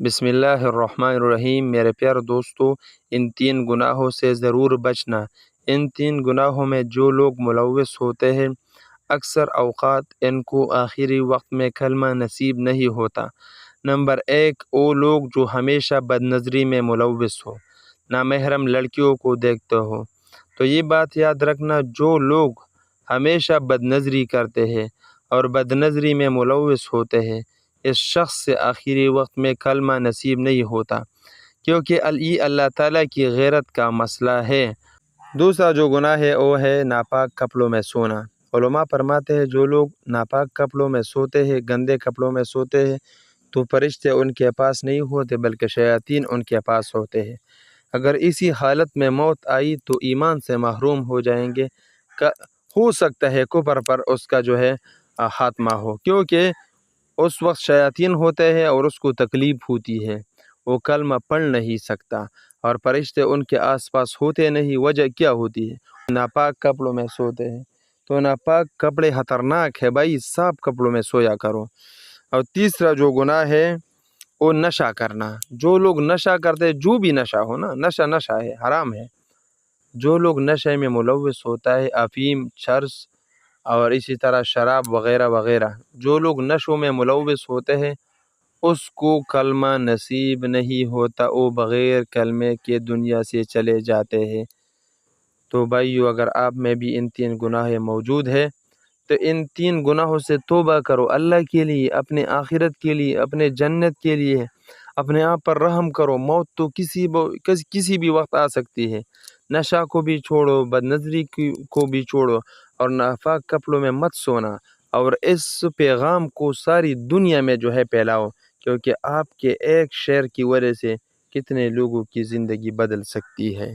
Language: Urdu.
بسم اللہ الرحمن الرحیم۔ میرے پیارے دوستو، ان تین گناہوں سے ضرور بچنا۔ ان تین گناہوں میں جو لوگ ملوث ہوتے ہیں اکثر اوقات ان کو آخری وقت میں کلمہ نصیب نہیں ہوتا۔ نمبر 1، وہ لوگ جو ہمیشہ بد نظری میں ملوث ہو، نامحرم لڑکیوں کو دیکھتے ہو۔ تو یہ بات یاد رکھنا، جو لوگ ہمیشہ بد نظری کرتے ہیں اور بد نظری میں ملوث ہوتے ہیں، اس شخص سے آخری وقت میں کلمہ نصیب نہیں ہوتا، کیونکہ یہ اللہ تعالیٰ کی غیرت کا مسئلہ ہے۔ دوسرا جو گناہ ہے وہ ہے ناپاک کپڑوں میں سونا۔ علماء فرماتے ہیں جو لوگ ناپاک کپڑوں میں سوتے ہیں، گندے کپڑوں میں سوتے ہیں، تو فرشتے ان کے پاس نہیں ہوتے بلکہ شیاطین ان کے پاس ہوتے ہیں۔ اگر اسی حالت میں موت آئی تو ایمان سے محروم ہو جائیں گے۔ ہو سکتا ہے کفر پر اس کا خاتمہ ہو، کیونکہ اس وقت شیاطین ہوتے ہیں اور اس کو تکلیف ہوتی ہے، وہ کلمہ پڑھ نہیں سکتا اور فرشتے ان کے آس پاس ہوتے نہیں۔ وجہ کیا ہوتی ہے؟ ناپاک کپڑوں میں سوتے ہیں۔ تو ناپاک کپڑے خطرناک ہے بھائی، صاف کپڑوں میں سویا کرو۔ اور تیسرا جو گناہ ہے وہ نشہ کرنا۔ جو لوگ نشہ کرتے، جو بھی نشہ ہو نا، نشہ ہے، حرام ہے۔ جو لوگ نشے میں ملوث ہوتا ہے، افیم، چرس اور اسی طرح شراب وغیرہ وغیرہ، جو لوگ نشوں میں ملوث ہوتے ہیں اس کو کلمہ نصیب نہیں ہوتا، وہ بغیر کلمے کے دنیا سے چلے جاتے ہیں۔ تو بھائیو، اگر آپ میں بھی ان تین گناہ موجود ہے تو ان تین گناہوں سے توبہ کرو، اللہ کے لیے، اپنے آخرت کے لیے، اپنے جنت کے لیے، اپنے آپ پر رحم کرو۔ موت تو کسی بھی وقت آ سکتی ہے۔ نشہ کو بھی چھوڑو، بد نظری کو بھی چھوڑو اور ناپاک کپڑوں میں مت سونا، اور اس پیغام کو ساری دنیا میں پھیلاؤ، کیونکہ آپ کے ایک شعر کی وجہ سے کتنے لوگوں کی زندگی بدل سکتی ہے۔